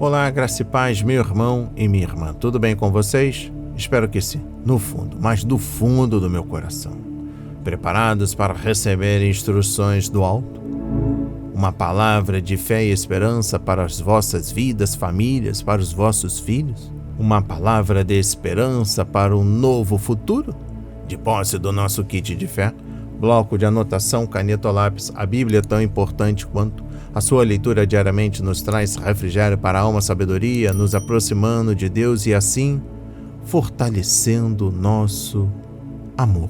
Olá, graça e paz, meu irmão e minha irmã. Tudo bem com vocês? Espero que sim. No fundo, mas do fundo do meu coração. Preparados para receber instruções do alto? Uma palavra de fé e esperança para as vossas vidas, famílias, para os vossos filhos? Uma palavra de esperança para um novo futuro? De posse do nosso kit de fé, bloco de anotação, caneta ou lápis, a Bíblia é tão importante quanto. A sua leitura diariamente nos traz refrigério para a alma, sabedoria, nos aproximando de Deus e assim fortalecendo nosso amor.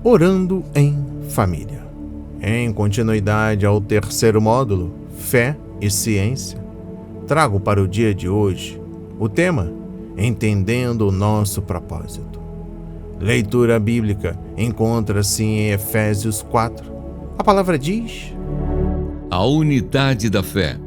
Orando em família. Em continuidade ao terceiro módulo, Fé e Ciência, trago para o dia de hoje o tema Entendendo o Nosso Propósito. Leitura bíblica encontra-se em Efésios 4. A palavra diz: a unidade da fé.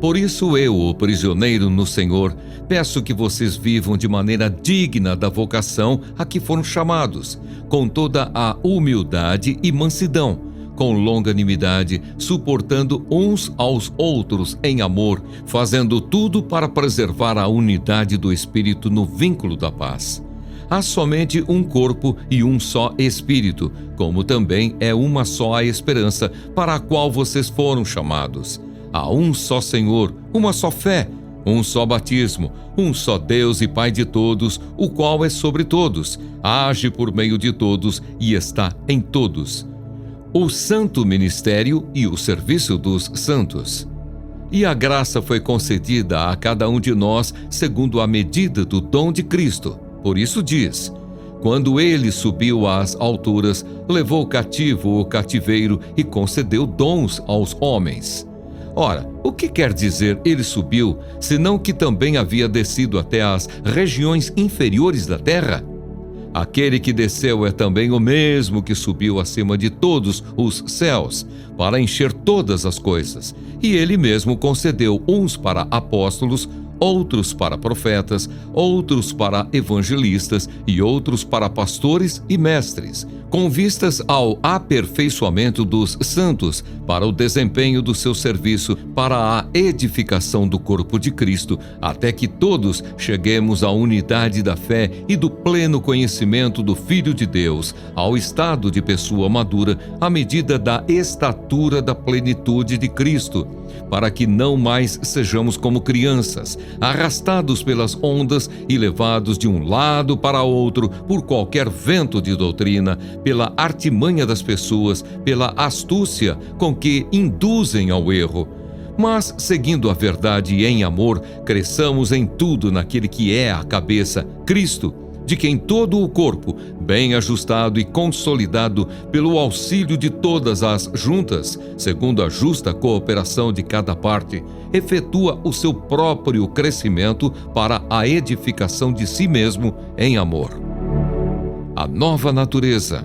Por isso eu, o prisioneiro no Senhor, peço que vocês vivam de maneira digna da vocação a que foram chamados, com toda a humildade e mansidão, com longanimidade, suportando uns aos outros em amor, fazendo tudo para preservar a unidade do Espírito no vínculo da paz. Há somente um corpo e um só Espírito, como também é uma só a esperança para a qual vocês foram chamados. Há um só Senhor, uma só fé, um só batismo, um só Deus e Pai de todos, o qual é sobre todos, age por meio de todos e está em todos. O santo ministério e o serviço dos santos. E a graça foi concedida a cada um de nós segundo a medida do dom de Cristo. Por isso diz: quando ele subiu às alturas, levou cativo o cativeiro e concedeu dons aos homens. Ora, o que quer dizer ele subiu, senão que também havia descido até as regiões inferiores da terra? Aquele que desceu é também o mesmo que subiu acima de todos os céus, para encher todas as coisas. E ele mesmo concedeu uns para apóstolos, outros para profetas, outros para evangelistas e outros para pastores e mestres, com vistas ao aperfeiçoamento dos santos, para o desempenho do seu serviço, para a edificação do corpo de Cristo, até que todos cheguemos à unidade da fé e do pleno conhecimento do Filho de Deus, ao estado de pessoa madura, à medida da estatura da plenitude de Cristo, para que não mais sejamos como crianças, arrastados pelas ondas e levados de um lado para outro por qualquer vento de doutrina, pela artimanha das pessoas, pela astúcia com que induzem ao erro. Mas, seguindo a verdade em amor, cresçamos em tudo naquele que é a cabeça, Cristo, de quem todo o corpo, bem ajustado e consolidado pelo auxílio de todas as juntas, segundo a justa cooperação de cada parte, efetua o seu próprio crescimento para a edificação de si mesmo em amor. A nova natureza.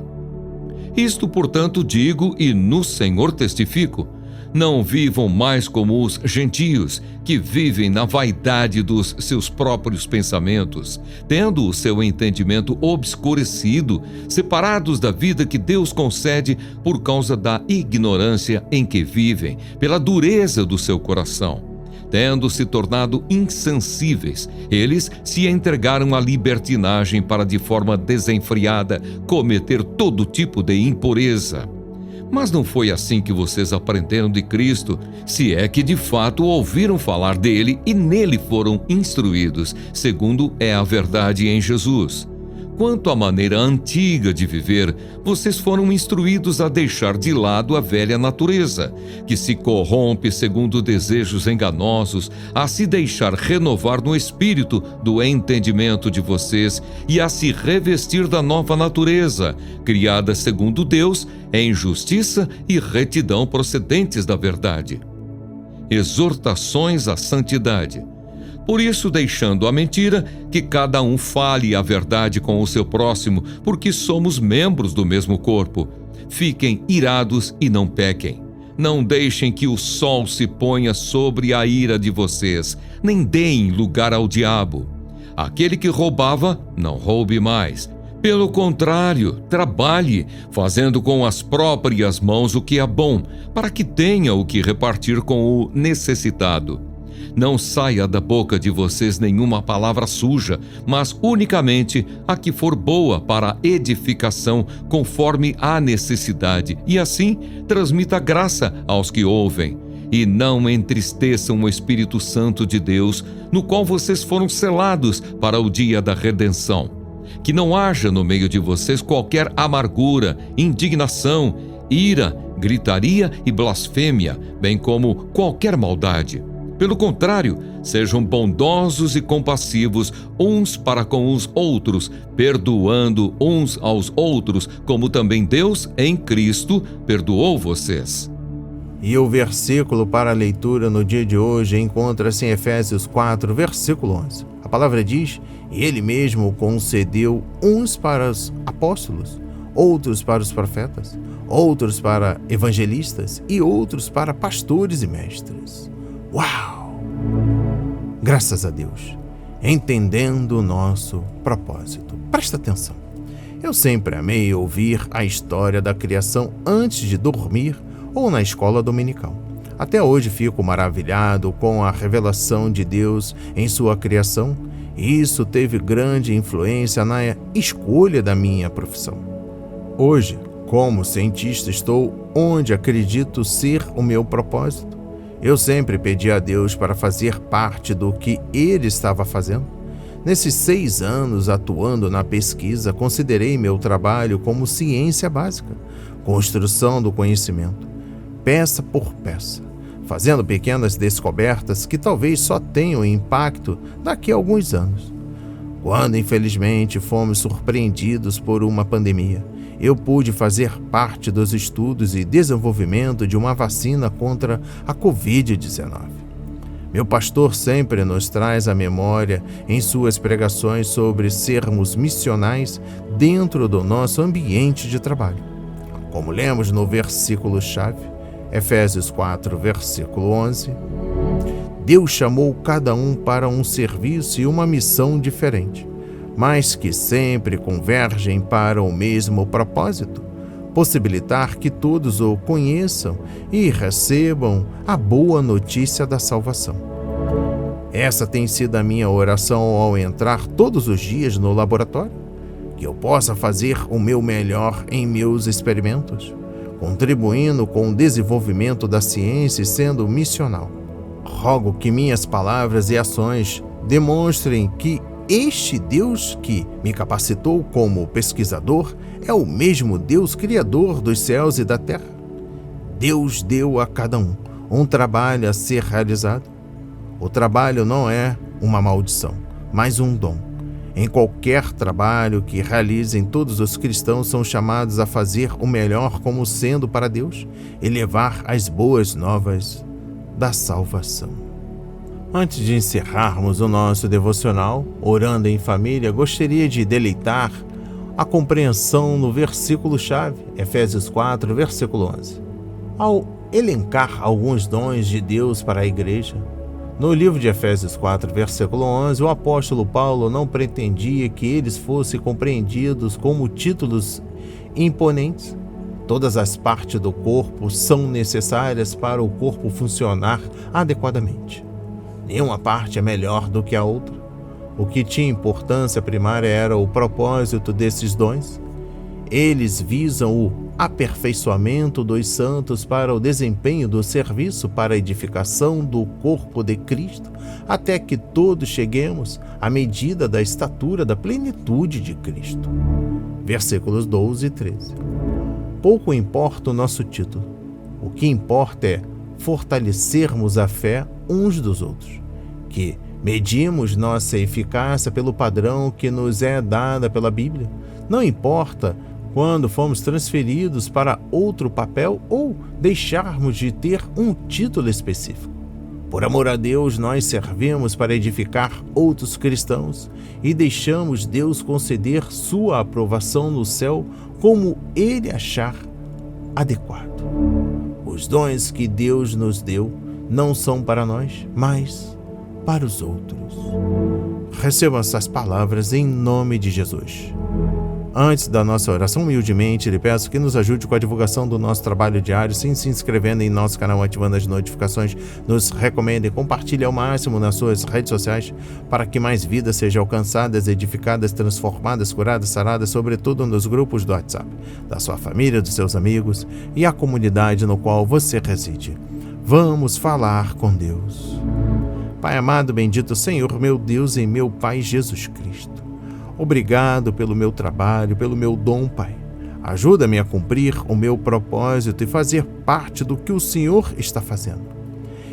Isto, portanto, digo e no Senhor testifico: não vivam mais como os gentios, que vivem na vaidade dos seus próprios pensamentos, tendo o seu entendimento obscurecido, separados da vida que Deus concede por causa da ignorância em que vivem, pela dureza do seu coração. Tendo se tornado insensíveis, eles se entregaram à libertinagem para, de forma desenfreada, cometer todo tipo de impureza. Mas não foi assim que vocês aprenderam de Cristo, se é que de fato ouviram falar dele e nele foram instruídos, segundo é a verdade em Jesus. Quanto à maneira antiga de viver, vocês foram instruídos a deixar de lado a velha natureza, que se corrompe segundo desejos enganosos, a se deixar renovar no espírito do entendimento de vocês e a se revestir da nova natureza, criada segundo Deus, em justiça e retidão procedentes da verdade. Exortações à santidade. Por isso, deixando a mentira, que cada um fale a verdade com o seu próximo, porque somos membros do mesmo corpo. Fiquem irados e não pequem. Não deixem que o sol se ponha sobre a ira de vocês, nem deem lugar ao diabo. Aquele que roubava, não roube mais. Pelo contrário, trabalhe, fazendo com as próprias mãos o que é bom, para que tenha o que repartir com o necessitado. Não saia da boca de vocês nenhuma palavra suja, mas unicamente a que for boa para a edificação, conforme a necessidade, e assim transmita graça aos que ouvem. E não entristeçam o Espírito Santo de Deus, no qual vocês foram selados para o dia da redenção. Que não haja no meio de vocês qualquer amargura, indignação, ira, gritaria e blasfêmia, bem como qualquer maldade. Pelo contrário, sejam bondosos e compassivos uns para com os outros, perdoando uns aos outros, como também Deus, em Cristo, perdoou vocês. E o versículo para a leitura no dia de hoje encontra-se em Efésios 4, versículo 11. A palavra diz: "E ele mesmo concedeu uns para os apóstolos, outros para os profetas, outros para evangelistas e outros para pastores e mestres." Uau! Graças a Deus, entendendo o nosso propósito. Presta atenção. Eu sempre amei ouvir a história da criação antes de dormir ou na escola dominical. Até hoje fico maravilhado com a revelação de Deus em sua criação, e isso teve grande influência na escolha da minha profissão. Hoje, como cientista, estou onde acredito ser o meu propósito. Eu sempre pedi a Deus para fazer parte do que Ele estava fazendo. Nesses 6 anos atuando na pesquisa, considerei meu trabalho como ciência básica, construção do conhecimento, peça por peça, fazendo pequenas descobertas que talvez só tenham impacto daqui a alguns anos. Quando, infelizmente, fomos surpreendidos por uma pandemia, eu pude fazer parte dos estudos e desenvolvimento de uma vacina contra a Covid-19. Meu pastor sempre nos traz à memória em suas pregações sobre sermos missionais dentro do nosso ambiente de trabalho. Como lemos no versículo-chave, Efésios 4, versículo 11, Deus chamou cada um para um serviço e uma missão diferente, mas que sempre convergem para o mesmo propósito: possibilitar que todos o conheçam e recebam a boa notícia da salvação. Essa tem sido a minha oração ao entrar todos os dias no laboratório, que eu possa fazer o meu melhor em meus experimentos, contribuindo com o desenvolvimento da ciência e sendo missional. Rogo que minhas palavras e ações demonstrem que este Deus que me capacitou como pesquisador é o mesmo Deus criador dos céus e da terra. Deus deu a cada um trabalho a ser realizado. O trabalho não é uma maldição, mas um dom. Em qualquer trabalho que realizem, todos os cristãos são chamados a fazer o melhor como sendo para Deus e levar as boas novas da salvação. Antes de encerrarmos o nosso devocional, Orando em Família, gostaria de deleitar a compreensão no versículo-chave, Efésios 4, versículo 11. Ao elencar alguns dons de Deus para a igreja, no livro de Efésios 4, versículo 11, o apóstolo Paulo não pretendia que eles fossem compreendidos como títulos imponentes. Todas as partes do corpo são necessárias para o corpo funcionar adequadamente. Nenhuma parte é melhor do que a outra. O que tinha importância primária era o propósito desses dons. Eles visam o aperfeiçoamento dos santos para o desempenho do serviço para a edificação do corpo de Cristo, até que todos cheguemos à medida da estatura da plenitude de Cristo. Versículos 12 e 13. Pouco importa o nosso título. O que importa é fortalecermos a fé uns dos outros, que medimos nossa eficácia pelo padrão que nos é dada pela Bíblia. Não importa quando fomos transferidos para outro papel ou deixarmos de ter um título específico. Por amor a Deus, nós servimos para edificar outros cristãos e deixamos Deus conceder sua aprovação no céu como Ele achar adequado. Os dons que Deus nos deu não são para nós, mas para os outros. Recebam essas palavras em nome de Jesus. Antes da nossa oração, humildemente, lhe peço que nos ajude com a divulgação do nosso trabalho diário, sim, se inscrevendo em nosso canal, ativando as notificações, nos recomende e compartilhe ao máximo nas suas redes sociais para que mais vidas sejam alcançadas, edificadas, transformadas, curadas, saradas, sobretudo nos grupos do WhatsApp, da sua família, dos seus amigos e a comunidade no qual você reside. Vamos falar com Deus. Pai amado, bendito Senhor, meu Deus e meu Pai Jesus Cristo. Obrigado pelo meu trabalho, pelo meu dom, Pai. Ajuda-me a cumprir o meu propósito e fazer parte do que o Senhor está fazendo.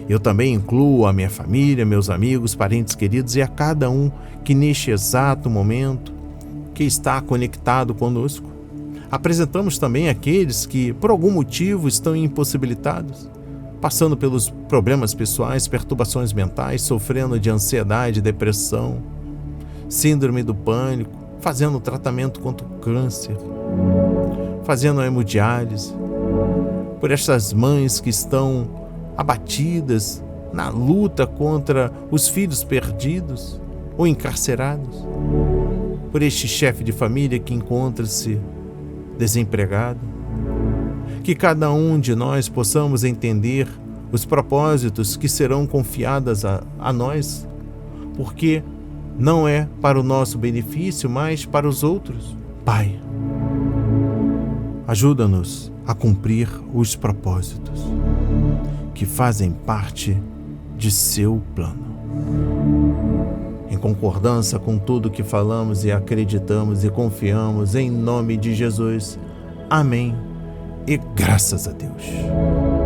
Eu também incluo a minha família, meus amigos, parentes queridos e a cada um que neste exato momento que está conectado conosco. Apresentamos também aqueles que, por algum motivo, estão impossibilitados, passando pelos problemas pessoais, perturbações mentais, sofrendo de ansiedade, depressão, síndrome do pânico, fazendo tratamento contra o câncer, fazendo hemodiálise, por estas mães que estão abatidas na luta contra os filhos perdidos ou encarcerados, por este chefe de família que encontra-se desempregado. Que cada um de nós possamos entender os propósitos que serão confiados a nós, porque não é para o nosso benefício, mas para os outros. Pai, ajuda-nos a cumprir os propósitos que fazem parte de seu plano. Em concordância com tudo que falamos e acreditamos e confiamos, em nome de Jesus. Amém. E graças a Deus.